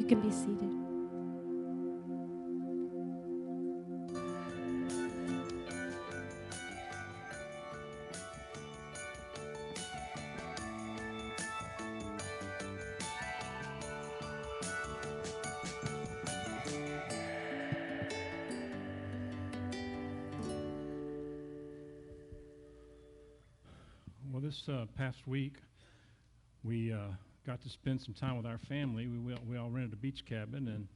You can be seated. Well, this past week, we got to spend some time with our family. We all rented a beach cabin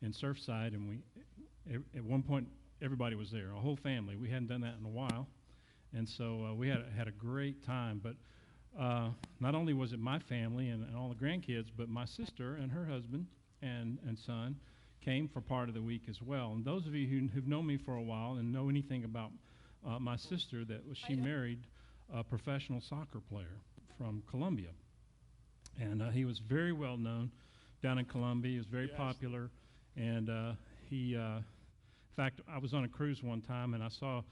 in Surfside, and at one point everybody was there, a whole family. We hadn't done that in a while, and so we had a great time. But not only was it my family and all the grandkids, but my sister and her husband and son came for part of the week as well. And those of you who've known me for a while and know anything about my sister, she married a professional soccer player from Colombia. And he was very well known down in Colombia. He was very popular. And in fact, I was on a cruise one time, and I saw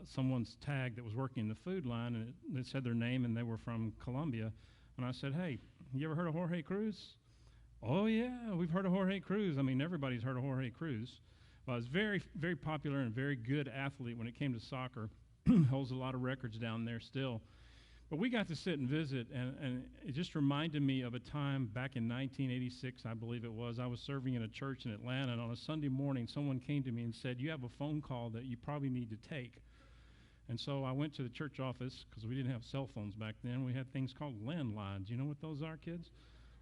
someone's tag that was working in the food line, and it said their name, and they were from Colombia. And I said, "Hey, you ever heard of Jorge Cruz?" "Oh, yeah, we've heard of Jorge Cruz." I mean, everybody's heard of Jorge Cruz. Well, he's very, very popular and very good athlete when it came to soccer. Holds a lot of records down there still. But we got to sit and visit, and it just reminded me of a time back in 1986, I believe it was. I was serving in a church in Atlanta, and on a Sunday morning, someone came to me and said, "You have a phone call that you probably need to take." And so I went to the church office, because we didn't have cell phones back then. We had things called landlines. You know what those are, kids?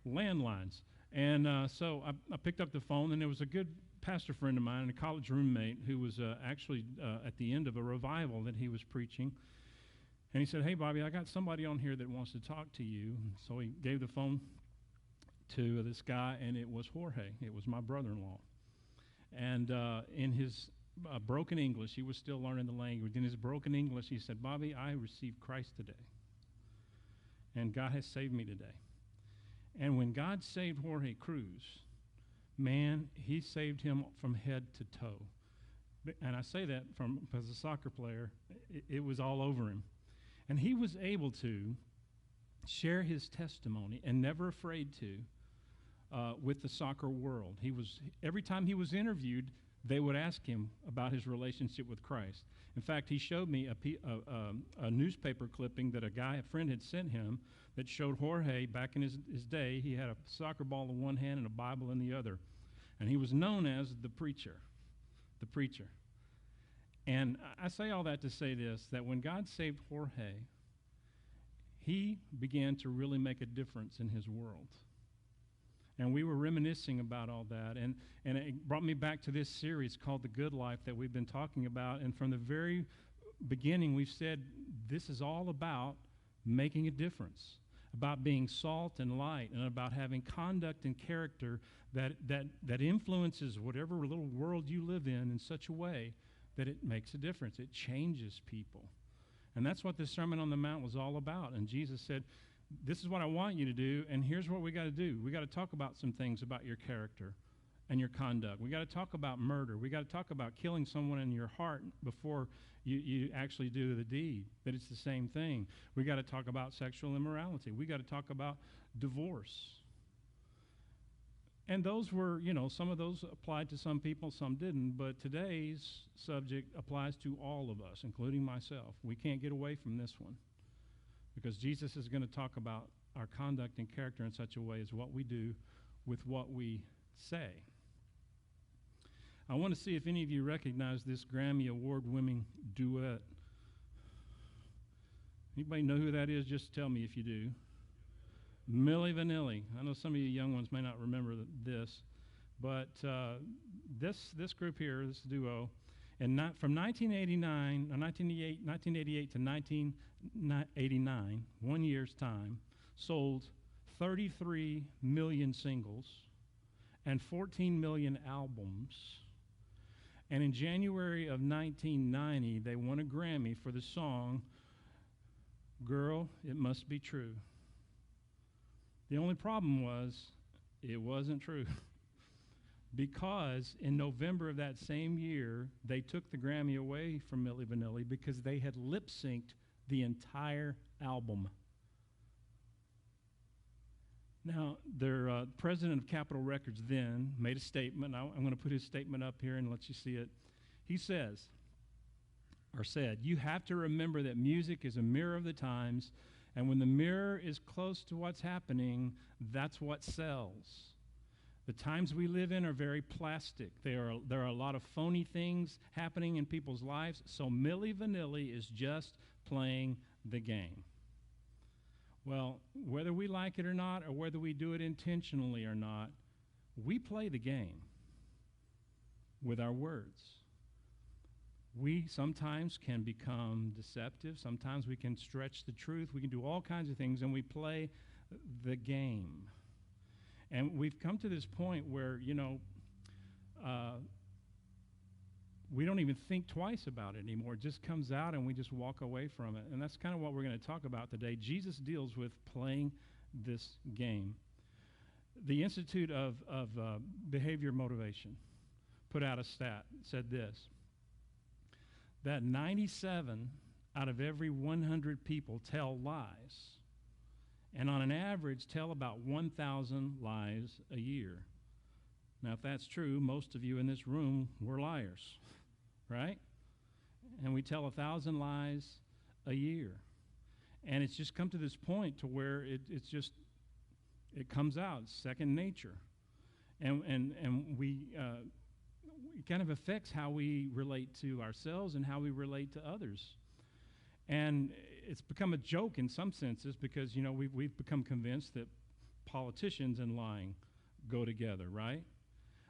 Landlines. And so I picked up the phone, and there was a good pastor friend of mine and a college roommate who was actually at the end of a revival that he was preaching. And he said, "Hey, Bobby, I got somebody on here that wants to talk to you." So he gave the phone to this guy, and it was Jorge. It was my brother-in-law. And in his broken English, he was still learning the language. In his broken English, he said, "Bobby, I received Christ today, and God has saved me today." And when God saved Jorge Cruz, man, he saved him from head to toe. And I say that as a soccer player, it was all over him. And he was able to share his testimony, and never afraid to, with the soccer world. Every time he was interviewed, they would ask him about his relationship with Christ. In fact, he showed me a newspaper clipping that a friend had sent him that showed Jorge back in his day. He had a soccer ball in one hand and a Bible in the other. And he was known as the preacher. The preacher. And I say all that to say this, that when God saved Jorge, he began to really make a difference in his world. And we were reminiscing about all that, and it brought me back to this series called The Good Life that we've been talking about. And from the very beginning, we've said this is all about making a difference, about being salt and light, and about having conduct and character that influences whatever little world you live in such a way that it makes a difference. It changes people. And that's what the Sermon on the Mount was all about. And Jesus said, "This is what I want you to do, and here's what we got to do. We got to talk about some things about your character and your conduct. We got to talk about murder. We got to talk about killing someone in your heart before you actually do the deed, that it's the same thing. We got to talk about sexual immorality. We got to talk about divorce." And those were, some of those applied to some people, some didn't, but today's subject applies to all of us, including myself. We can't get away from this one, because Jesus is going to talk about our conduct and character in such a way as what we do with what we say. I want to see if any of you recognize this Grammy Award-winning duet. Anybody know who that is? Just tell me if you do. Milli Vanilli. I know some of you young ones may not remember this, but this group here, this duo, and from 1988 to 1989, 1 year's time, sold 33 million singles and 14 million albums. And in January of 1990, they won a Grammy for the song, "Girl, It Must Be True." The only problem was it wasn't true, because in November of that same year, they took the Grammy away from Milli Vanilli because they had lip-synced the entire album. Now, their president of Capitol Records then made a statement. I'm going to put his statement up here and let you see it. He says, or said, "You have to remember that music is a mirror of the times, and when the mirror is close to what's happening, that's what sells. The times we live in are very plastic. There are a lot of phony things happening in people's lives, so Milli Vanilli is just playing the game." Well, whether we like it or not, or whether we do it intentionally or not, we play the game with our words. We sometimes can become deceptive. Sometimes we can stretch the truth. We can do all kinds of things, and we play the game. And we've come to this point where, we don't even think twice about it anymore. It just comes out, and we just walk away from it. And that's kind of what we're going to talk about today. Jesus deals with playing this game. The Institute of Behavior Motivation put out a stat, said this, that 97 out of every 100 people tell lies, and on an average tell about 1,000 lies a year. Now, if that's true, most of you in this room were liars, right? And we tell 1,000 lies a year. And it's just come to this point to where it comes out, it's second nature. And it kind of affects how we relate to ourselves and how we relate to others. And it's become a joke in some senses because, we've become convinced that politicians and lying go together, right?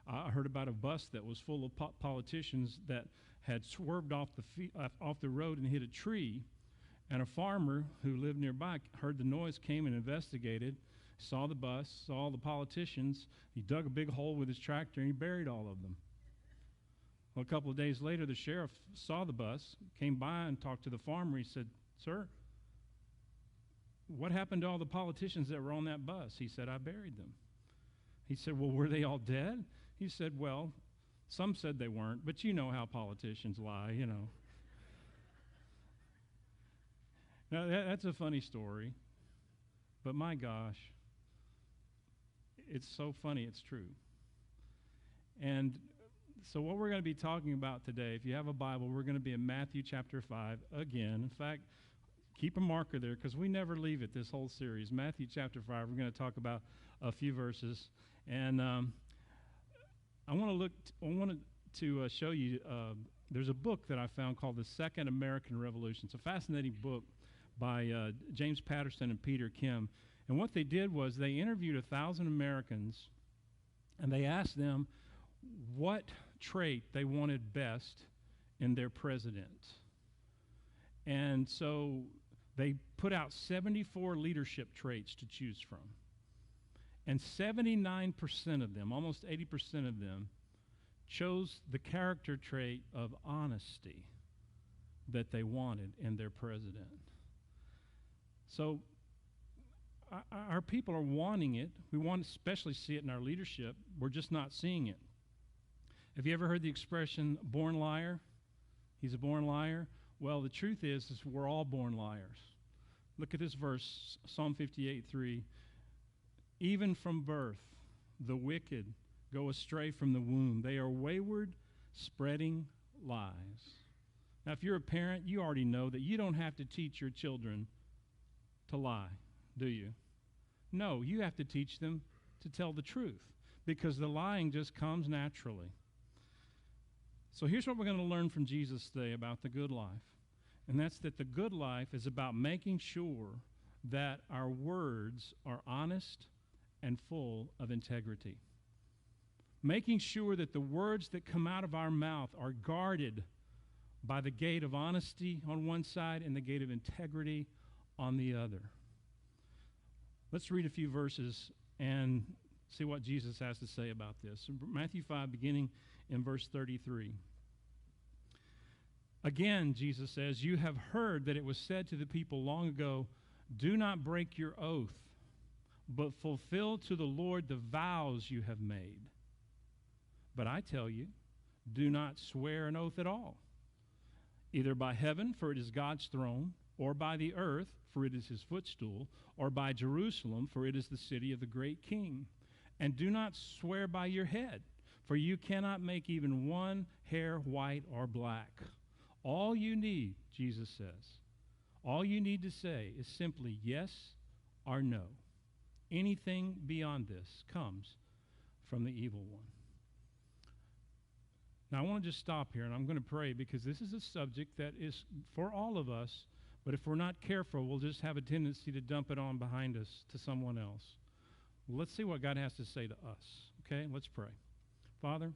I heard about a bus that was full of politicians that had swerved off the road and hit a tree, and a farmer who lived nearby heard the noise, came and investigated, saw the bus, saw the politicians. He dug a big hole with his tractor, and he buried all of them. Well, a couple of days later, the sheriff saw the bus, came by and talked to the farmer. He said, "Sir, what happened to all the politicians that were on that bus?" He said, "I buried them." He said, "Well, were they all dead?" He said, "Well, some said they weren't, but you know how politicians lie, Now, that's a funny story, but my gosh, it's so funny, it's true. And so what we're going to be talking about today, if you have a Bible, we're going to be in Matthew chapter 5 again. In fact, keep a marker there because we never leave it this whole series. Matthew chapter 5, we're going to talk about a few verses. And I want to show you, there's a book that I found called The Second American Revolution. It's a fascinating book by James Patterson and Peter Kim. And what they did was they interviewed 1,000 Americans, and they asked them what trait they wanted best in their president. And so they put out 74 leadership traits to choose from. And 79% of them, almost 80% of them, chose the character trait of honesty that they wanted in their president. So our people are wanting it. We want to especially see it in our leadership. We're just not seeing it. Have you ever heard the expression, born liar? He's a born liar. Well, the truth is we're all born liars. Look at this verse, Psalm 58:3. Even from birth, the wicked go astray from the womb. They are wayward, spreading lies. Now, if you're a parent, you already know that you don't have to teach your children to lie, do you? No, you have to teach them to tell the truth because the lying just comes naturally. So here's what we're going to learn from Jesus today about the good life. And that's that the good life is about making sure that our words are honest and full of integrity. Making sure that the words that come out of our mouth are guarded by the gate of honesty on one side and the gate of integrity on the other. Let's read a few verses and see what Jesus has to say about this. Matthew 5, beginning in verse 33. Again, Jesus says, "You have heard that it was said to the people long ago, 'Do not break your oath, but fulfill to the Lord the vows you have made.' But I tell you, do not swear an oath at all, either by heaven, for it is God's throne, or by the earth, for it is his footstool, or by Jerusalem, for it is the city of the great king. And do not swear by your head, for you cannot make even one hair white or black. All you need, Jesus says, all you need to say is simply yes or no. Anything beyond this comes from the evil one. Now, I want to just stop here, and I'm going to pray, because this is a subject that is for all of us, but if we're not careful, we'll just have a tendency to dump it on behind us to someone else. Well, let's see what God has to say to us, okay? Let's pray. Father,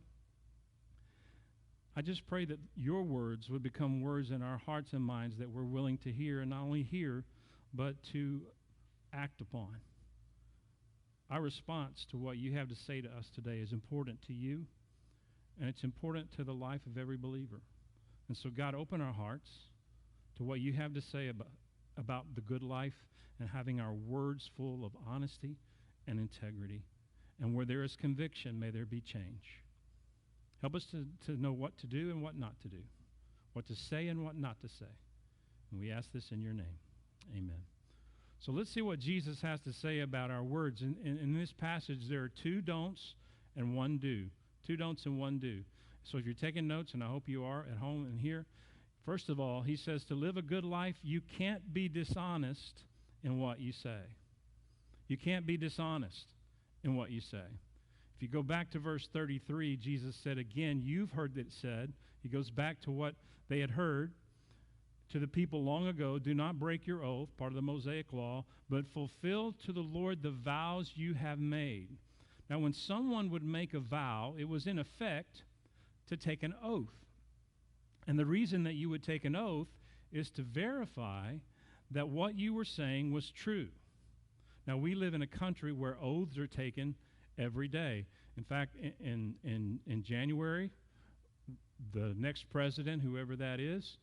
I just pray that your words would become words in our hearts and minds that we're willing to hear, and not only hear, but to act upon. Our response to what you have to say to us today is important to you, and it's important to the life of every believer. And so, God, open our hearts to what you have to say about the good life and having our words full of honesty and integrity. And where there is conviction, may there be change. Help us to know what to do and what not to do, what to say and what not to say. And we ask this in your name. Amen. So let's see what Jesus has to say about our words. In this passage, there are 2 don'ts and 1 do. 2 don'ts and 1 do. So if you're taking notes, and I hope you are at home and here, first of all, he says to live a good life, you can't be dishonest in what you say. You can't be dishonest in what you say. If you go back to verse 33, Jesus said again, you've heard it said. He goes back to what they had heard to the people long ago, do not break your oath, part of the Mosaic law, but fulfill to the Lord the vows you have made. Now, when someone would make a vow, it was in effect to take an oath. And the reason that you would take an oath is to verify that what you were saying was true. Now, we live in a country where oaths are taken every day. In fact, in January, the next president, whoever that is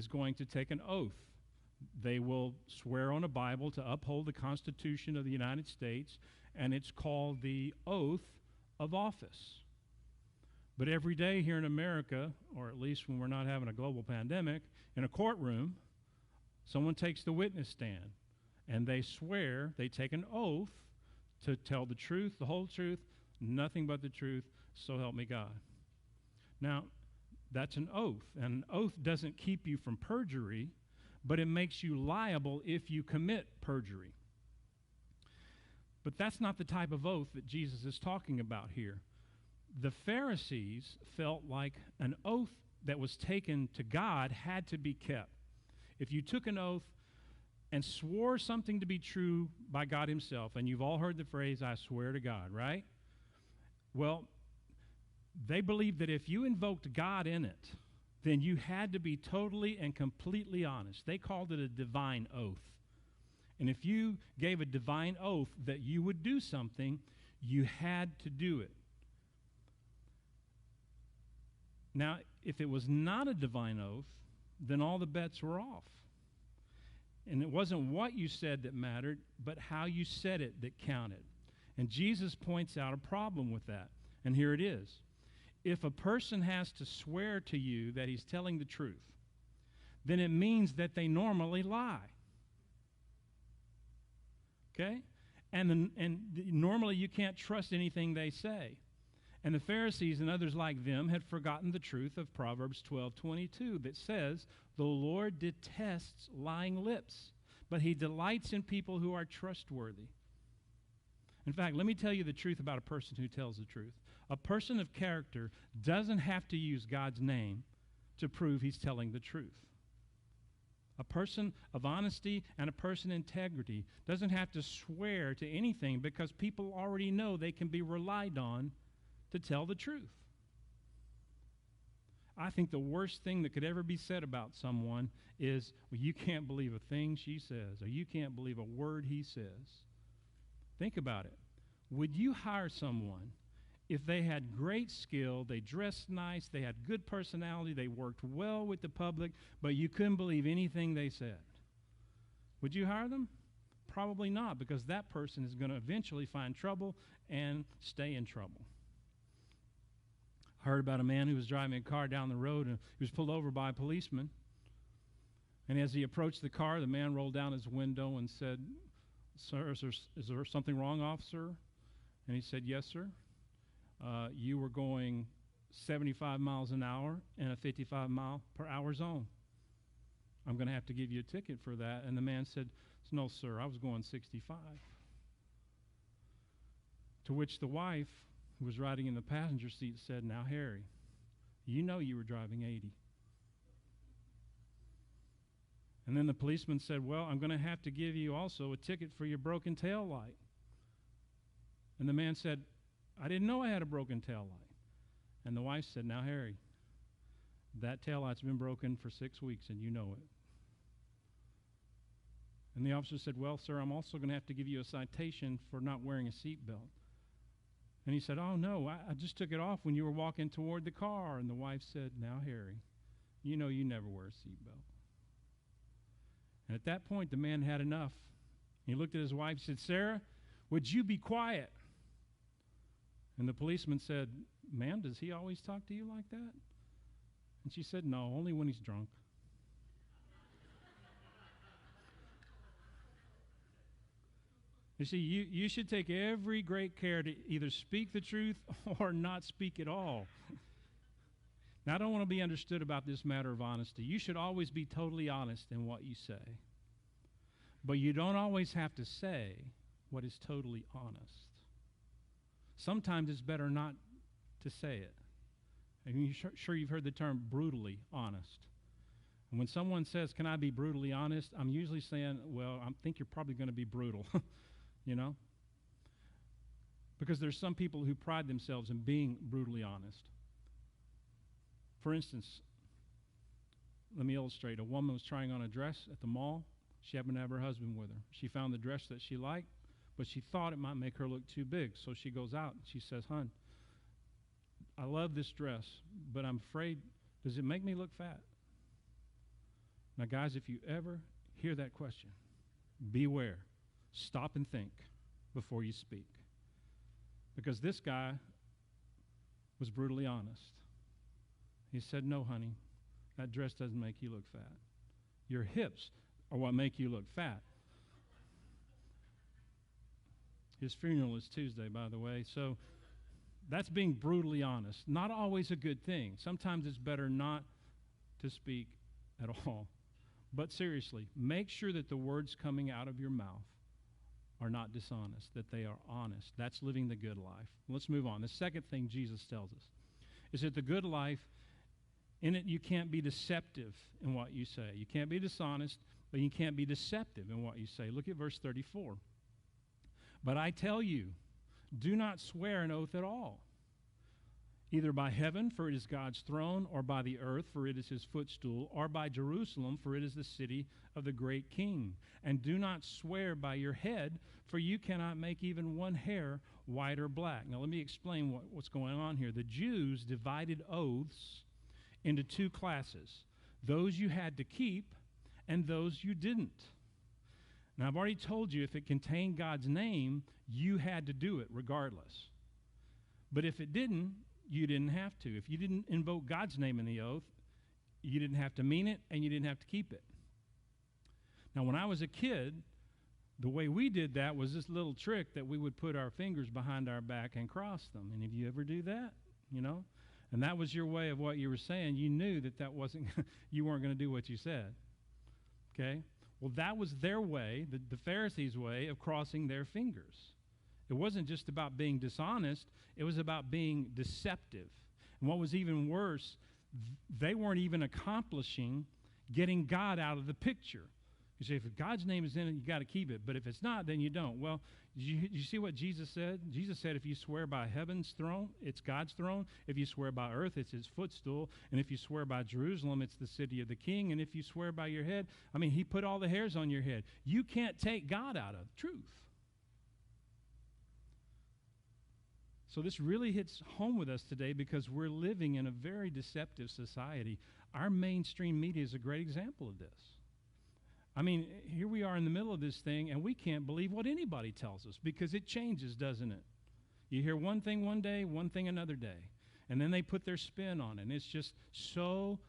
going to take an oath. They will swear on a Bible to uphold the Constitution of the United States, and it's called the oath of office. But every day here in America, or at least when we're not having a global pandemic, in a courtroom, someone takes the witness stand, and they swear, they take an oath to tell the truth, the whole truth, nothing but the truth, so help me God. Now, that's an oath, and an oath doesn't keep you from perjury, but it makes you liable if you commit perjury. But that's not the type of oath that Jesus is talking about here. The Pharisees felt like an oath that was taken to God had to be kept. If you took an oath and swore something to be true by God himself, and you've all heard the phrase, I swear to God, right? Well, they believed that if you invoked God in it, then you had to be totally and completely honest. They called it a divine oath. And if you gave a divine oath that you would do something, you had to do it. Now, if it was not a divine oath, then all the bets were off. And it wasn't what you said that mattered, but how you said it that counted. And Jesus points out a problem with that. And here it is. If a person has to swear to you that he's telling the truth, then it means that they normally lie. Okay? And normally you can't trust anything they say. And the Pharisees and others like them had forgotten the truth of Proverbs 12:22 that says, the Lord detests lying lips, but he delights in people who are trustworthy. In fact, let me tell you the truth about a person who tells the truth. A person of character doesn't have to use God's name to prove he's telling the truth. A person of honesty and a person of integrity doesn't have to swear to anything because people already know they can be relied on to tell the truth. I think the worst thing that could ever be said about someone is, well, you can't believe a thing she says, or you can't believe a word he says. Think about it. Would you hire someone if they had great skill, they dressed nice, they had good personality, they worked well with the public, but you couldn't believe anything they said? Would you hire them? Probably not, because that person is going to eventually find trouble and stay in trouble. I heard about a man who was driving a car down the road and he was pulled over by a policeman. And as he approached the car, the man rolled down his window and said, "Sir, is there something wrong, officer?" And he said, "Yes, sir. You were going 75 miles an hour in a 55 mile per hour zone. I'm going to have to give you a ticket for that." And the man said, "No, sir, I was going 65. To which the wife, who was riding in the passenger seat, said, "Now, Harry, you know you were driving 80. And then the policeman said, "Well, I'm going to have to give you also a ticket for your broken tail light." And the man said, "I didn't know I had a broken tail light." And the wife said, "Now, Harry, that tail light's been broken for 6 weeks, and you know it." And the officer said, "Well, sir, I'm also going to have to give you a citation for not wearing a seatbelt." And he said, "Oh, no, I just took it off when you were walking toward the car." And the wife said, "Now, Harry, you know you never wear a seatbelt." And at that point, the man had enough. He looked at his wife and said, "Sarah, would you be quiet?" And the policeman said, "Ma'am, does he always talk to you like that?" And she said, "No, only when he's drunk." You see, you should take every great care to either speak the truth or not speak at all. Now, I don't want to be understood about this matter of honesty. You should always be totally honest in what you say. But you don't always have to say what is totally honest. Sometimes it's better not to say it. And you're sure you've heard the term brutally honest. And when someone says, "Can I be brutally honest?" I'm usually saying, "Well, I think you're probably going to be brutal." You know? Because there's some people who pride themselves in being brutally honest. For instance, let me illustrate. A woman was trying on a dress at the mall. She happened to have her husband with her. She found the dress that she liked, but she thought it might make her look too big. So she goes out and she says, "Hon, I love this dress, but I'm afraid, does it make me look fat?" Now, guys, if you ever hear that question, beware. Stop and think before you speak. Because this guy was brutally honest. He said, "No, honey, that dress doesn't make you look fat. Your hips are what make you look fat." His funeral is Tuesday, by the way, so that's being brutally honest. Not always a good thing. Sometimes it's better not to speak at all. But seriously, make sure that the words coming out of your mouth are not dishonest, that they are honest. That's living the good life. Let's move on. The second thing Jesus tells us is that the good life, in it you can't be deceptive in what you say. You can't be dishonest, but you can't be deceptive in what you say. Look at verse 34. "But I tell you, do not swear an oath at all, either by heaven, for it is God's throne, or by the earth, for it is his footstool, or by Jerusalem, for it is the city of the great king. And do not swear by your head, for you cannot make even one hair white or black." Now, let me explain what's going on here. The Jews divided oaths into two classes: those you had to keep and those you didn't. Now, I've already told you if it contained God's name, you had to do it regardless. But if it didn't, you didn't have to. If you didn't invoke God's name in the oath, you didn't have to mean it, and you didn't have to keep it. Now, when I was a kid, the way we did that was this little trick that we would put our fingers behind our back and cross them. Any of you ever do that? You know? And that was your way of what you were saying. You knew that wasn't, you weren't going to do what you said. Okay? Well, that was their way, the Pharisees' way of crossing their fingers. It wasn't just about being dishonest. It was about being deceptive. And what was even worse, they weren't even accomplishing getting God out of the picture. You say, if God's name is in it, you got to keep it. But if it's not, then you don't. Well, you see what Jesus said? Jesus said if you swear by heaven's throne, it's God's throne. If you swear by earth, it's his footstool. And if you swear by Jerusalem, it's the city of the king. And if you swear by your head, he put all the hairs on your head. You can't take God out of truth. So this really hits home with us today because we're living in a very deceptive society. Our mainstream media is a great example of this. Here we are in the middle of this thing, and we can't believe what anybody tells us because it changes, doesn't it? You hear one thing one day, one thing another day, and then they put their spin on it, and it's just so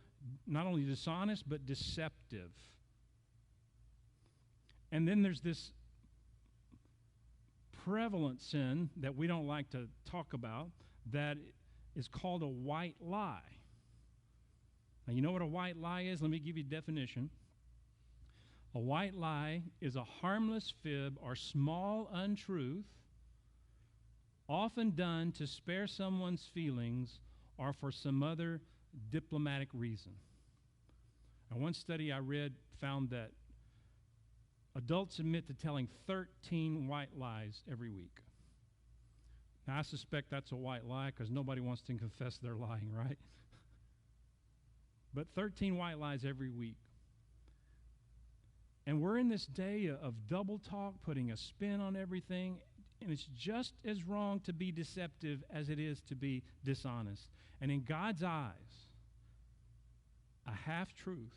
not only dishonest but deceptive. And then there's this prevalent sin that we don't like to talk about that is called a white lie. Now, you know what a white lie is? Let me give you a definition. A white lie is a harmless fib or small untruth, often done to spare someone's feelings or for some other diplomatic reason. Now, one study I read found that adults admit to telling 13 white lies every week. Now, I suspect that's a white lie because nobody wants to confess they're lying, right? But 13 white lies every week. And we're in this day of double talk, putting a spin on everything, and it's just as wrong to be deceptive as it is to be dishonest. And in God's eyes, a half-truth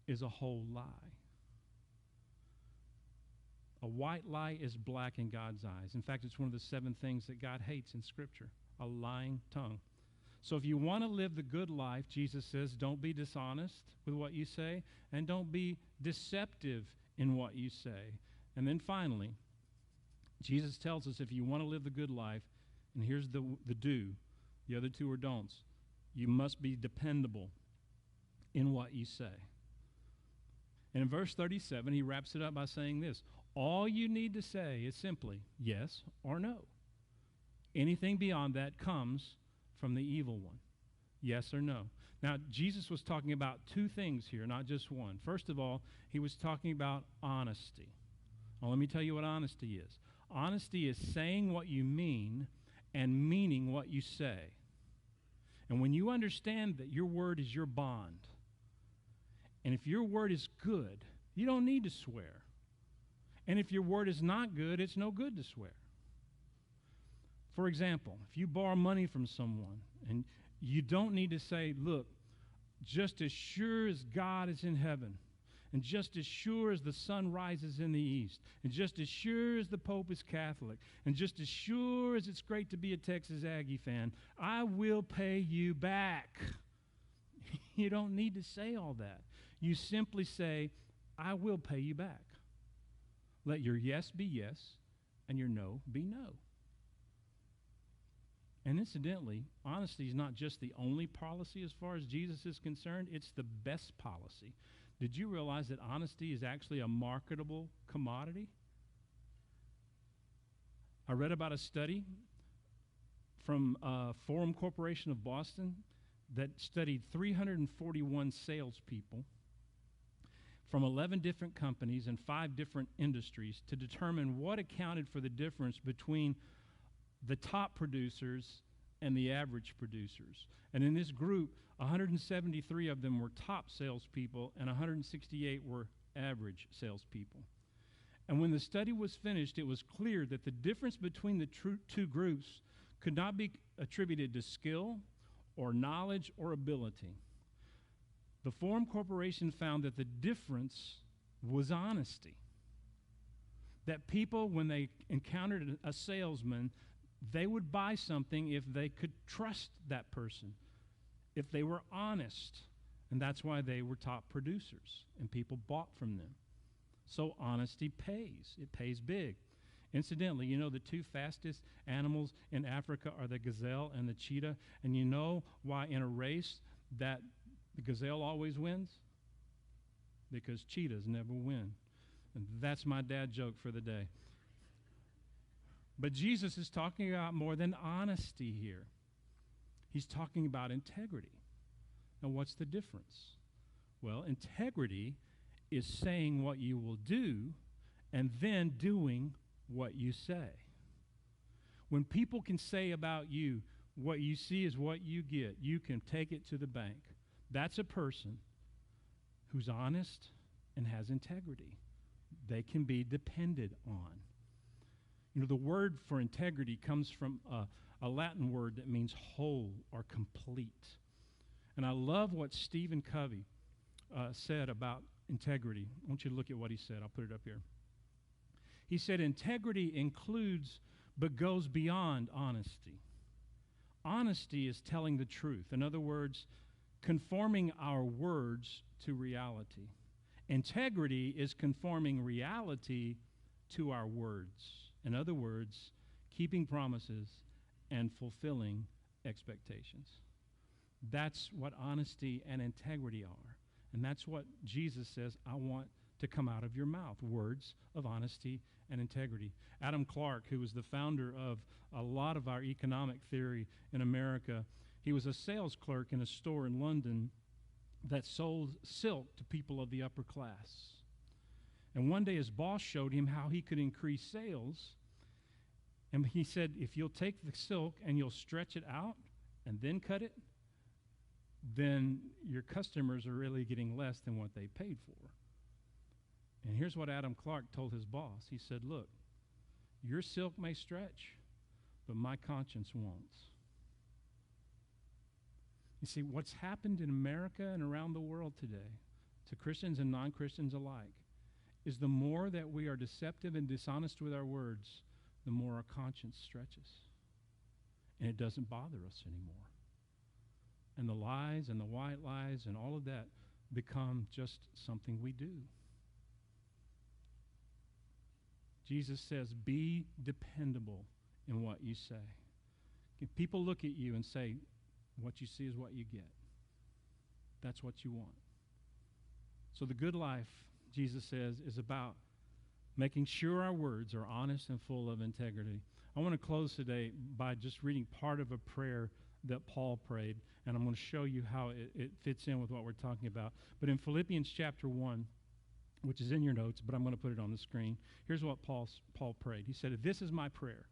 is a whole lie. A white lie is black in God's eyes. In fact, it's one of the 7 things that God hates in Scripture, a lying tongue. So if you want to live the good life, Jesus says, don't be dishonest with what you say, and don't be deceptive in what you say. And then finally, Jesus tells us if you want to live the good life, and here's the do, the other 2 are don'ts, you must be dependable in what you say. And in verse 37, he wraps it up by saying this: all you need to say is simply yes or no. Anything beyond that comes from the evil one. Yes or no. Now, Jesus was talking about 2 things here, not just one. First of all, he was talking about honesty. Well, let me tell you what honesty is. Honesty is saying what you mean and meaning what you say. And when you understand that your word is your bond, and if your word is good, you don't need to swear. And if your word is not good, it's no good to swear. For example, if you borrow money from someone, and you don't need to say, look, just as sure as God is in heaven, and just as sure as the sun rises in the east, and just as sure as the Pope is Catholic, and just as sure as it's great to be a Texas Aggie fan, I will pay you back. You don't need to say all that. You simply say, I will pay you back. Let your yes be yes, and your no be no. And incidentally, honesty is not just the only policy as far as Jesus is concerned, it's the best policy. Did you realize that honesty is actually a marketable commodity? I read about a study from Forum Corporation of Boston that studied 341 salespeople from 11 different companies and 5 different industries to determine what accounted for the difference between the top producers and the average producers. And in this group, 173 of them were top salespeople and 168 were average salespeople. And when the study was finished, it was clear that the difference between the 2 groups could not be attributed to skill or knowledge or ability. The Forum Corporation found that the difference was honesty. That people, when they encountered a salesman, they would buy something if they could trust that person, if they were honest. And that's why they were top producers, and people bought from them. So honesty pays. It pays big. Incidentally, you know the 2 fastest animals in Africa are the gazelle and the cheetah. And you know why in a race that the gazelle always wins? Because cheetahs never win. And that's my dad joke for the day. But Jesus is talking about more than honesty here. He's talking about integrity. Now, what's the difference? Well, integrity is saying what you will do and then doing what you say. When people can say about you, what you see is what you get, you can take it to the bank. That's a person who's honest and has integrity. They can be depended on. You know, the word for integrity comes from a Latin word that means whole or complete. And I love what Stephen Covey said about integrity. I want you to look at what he said. I'll put it up here. He said, integrity includes but goes beyond honesty. Honesty is telling the truth. In other words, conforming our words to reality. Integrity is conforming reality to our words. In other words, keeping promises and fulfilling expectations. That's what honesty and integrity are. And that's what Jesus says, I want to come out of your mouth, words of honesty and integrity. Adam Clark, who was the founder of a lot of our economic theory in America, he was a sales clerk in a store in London that sold silk to people of the upper class. And one day his boss showed him how he could increase sales. And he said, if you'll take the silk and you'll stretch it out and then cut it, then your customers are really getting less than what they paid for. And here's what Adam Clark told his boss. He said, look, your silk may stretch, but my conscience won't. You see, what's happened in America and around the world today, to Christians and non-Christians alike, is the more that we are deceptive and dishonest with our words, the more our conscience stretches. And it doesn't bother us anymore. And the lies and the white lies and all of that become just something we do. Jesus says, be dependable in what you say. If people look at you and say, what you see is what you get. That's what you want. So the good life, Jesus says, is about making sure our words are honest and full of integrity. I want to close today by just reading part of a prayer that Paul prayed, and I'm going to show you how it fits in with what we're talking about. But in Philippians chapter 1, which is in your notes, but I'm going to put it on the screen, here's what Paul prayed. He said, this is my prayer,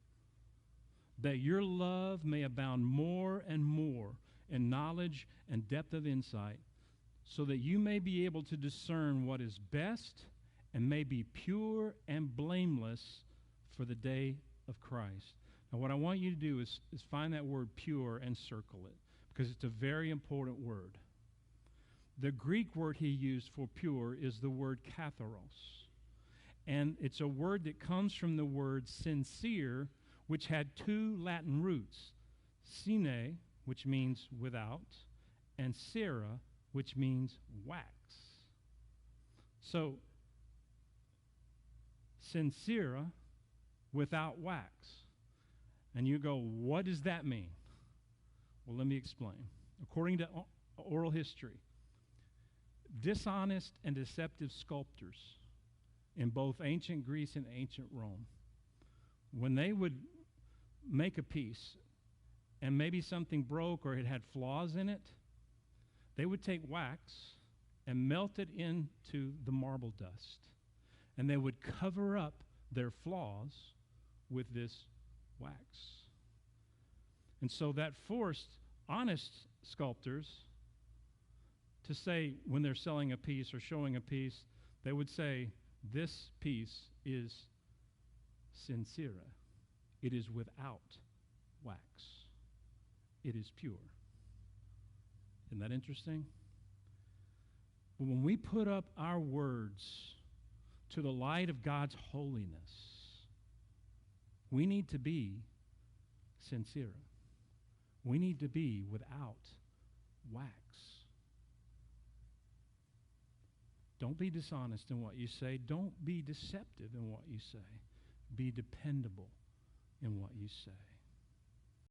that your love may abound more and more in knowledge and depth of insight, so that you may be able to discern what is best and may be pure and blameless for the day of Christ. Now, what I want you to do is find that word pure and circle it, because it's a very important word. The Greek word he used for pure is the word katharos. And it's a word that comes from the word sincere, which had two Latin roots, sine, which means without, and cera, which means wax. So, sincera, without wax. And you go, what does that mean? Well, let me explain. According to oral history, dishonest and deceptive sculptors in both ancient Greece and ancient Rome, when they would make a piece and maybe something broke or it had flaws in it, they would take wax and melt it into the marble dust. And they would cover up their flaws with this wax. And so that forced honest sculptors to say, when they're selling a piece or showing a piece, they would say, this piece is sincera. It is without wax. It is pure. Isn't that interesting? But when we put up our words to the light of God's holiness, we need to be sincera. We need to be without wax. Don't be dishonest in what you say. Don't be deceptive in what you say. Be dependable in what you say.